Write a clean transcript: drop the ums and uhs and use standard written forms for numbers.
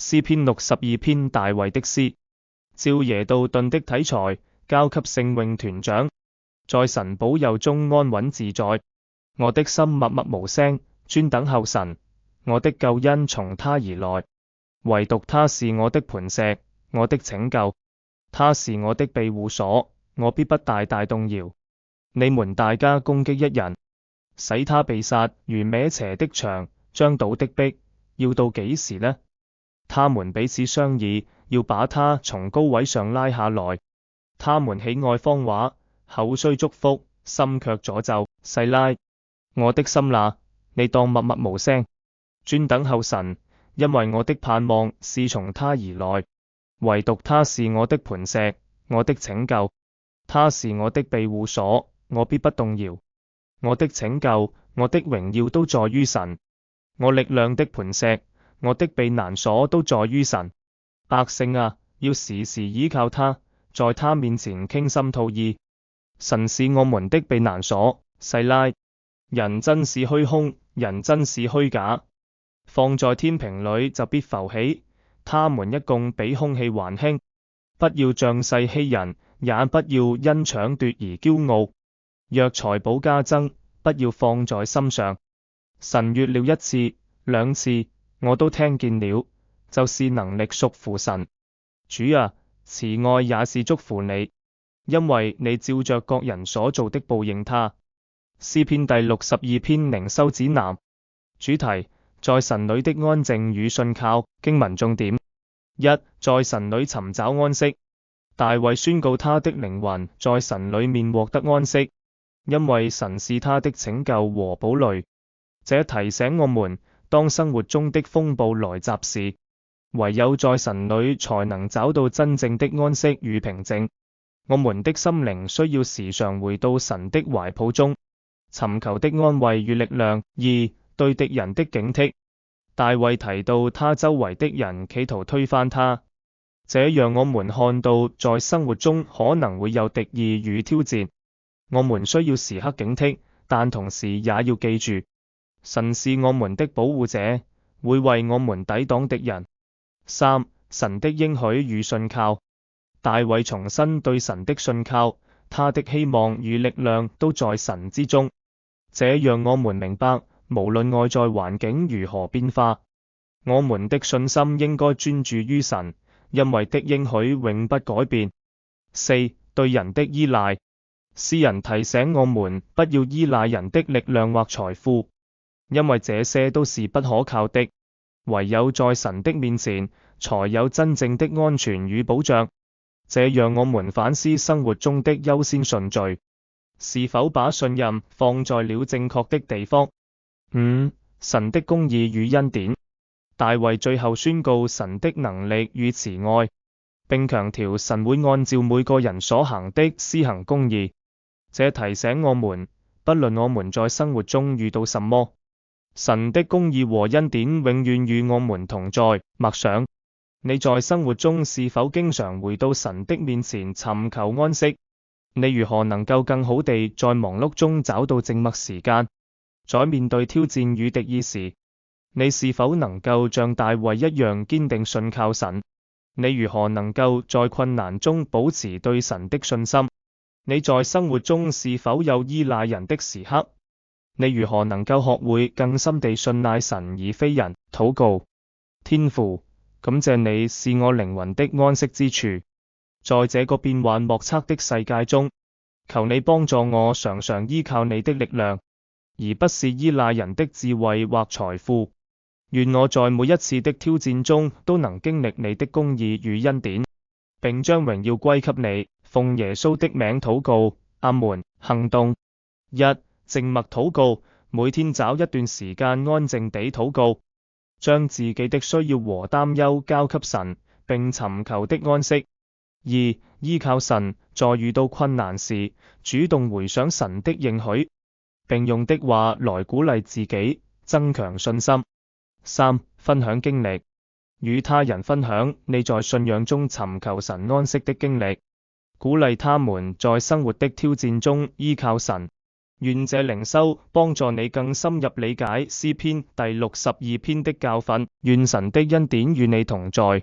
詩篇62篇大衛的詩，照耶杜頓的體裁，交給聖詠團長，在神保佑中安穩自在。我的心默默無聲，專等候神，我的救恩從他而來。唯獨他是我的磐石，我的拯救，他是我的庇護所，我必不大大動搖。你們大家攻擊一人，使他被殺，如歪斜的牆，將倒的壁，要到幾時呢？他們彼此商議，要把他從高位上拉下來。他們喜愛謊話，口雖祝福，心卻詛咒。細拉，我的心哪，你當默默無聲，專等候神，因為我的盼望是從他而來。唯獨他是我的磐石，我的拯救，他是我的庇護所，我必不動搖。我的拯救，我的榮耀都在於神，我力量的磐石，我的避難所都在於神。百姓啊，要時時倚靠他，在他面前傾心吐意。神是我們的避難所。細拉，人真是虛空，人真是虛假，放在天平裏就必浮起。他們一共比空氣還輕。不要仗勢欺人，也不要因搶奪而驕傲。若財寶加增，不要放在心上。神悅了一次、兩次，我都聽見了，就是能力屬乎神。主啊，慈愛也是祝福你，因為你照着各人所做的報應他。詩篇第62篇靈修指南，主題：在神裏的安靜與信靠。經文重點：一，在神裏尋找安息。大衛宣告他的靈魂在神裏面獲得安息，因為神是他的拯救和堡壘。這提醒我們，當生活中的風暴來襲時，唯有在神裏才能找到真正的安息與平靜。我們的心靈需要時常回到神的懷抱中，尋求的安慰與力量。二，對敵人的警惕。大衛提到他周圍的人企圖推翻他，這讓我們看到在生活中可能會有敵意與挑戰。我們需要時刻警惕，但同時也要記住，神是我們的保護者，會為我們抵擋敵人。三，神的應許與信靠。大衛重申對神的信靠，他的希望與力量都在神之中。這讓我們明白，無論外在環境如何變化，我們的信心應該專注於神，因為的應許永不改變。四，對人的依賴。詩人提醒我們不要依賴人的力量或財富，因為這些都是不可靠的，唯有在神的面前，才有真正的安全與保障。這讓我們反思生活中的優先順序，是否把信任放在了正確的地方。五，神的公義與恩典。大衛最後宣告神的能力與慈愛，並強調神會按照每個人所行的施行公義。這提醒我們，不論我們在生活中遇到什麼，神的公義和恩典永遠與我們同在。默想，你在生活中是否經常回到神的面前尋求安息？你如何能夠更好地在忙碌中找到靜默時間？在面對挑戰與敵意時，你是否能夠像大衛一樣堅定信靠神？你如何能夠在困難中保持對神的信心？你在生活中是否有依賴人的時刻？你如何能夠學會更深地信賴神而非人？禱告：天父，感謝你是我靈魂的安息之處，在這個變幻莫測的世界中，求你幫助我常常依靠你的力量，而不是依賴人的智慧或財富。願我在每一次的挑戰中都能經歷你的公義與恩典，並將榮耀歸給你。奉耶穌的名禱告，阿門。行動：一、靜默禱告，每天找一段時間安靜地禱告，將自己的需要和擔憂交給神，並尋求的安息。二、依靠神，在遇到困難時，主動回想神的應許，並用的話來鼓勵自己，增強信心。三、分享經歷，與他人分享你在信仰中尋求神安息的經歷，鼓勵他們在生活的挑戰中依靠神。願這靈修幫助你更深入理解詩篇第62篇的教訓。願神的恩典與你同在。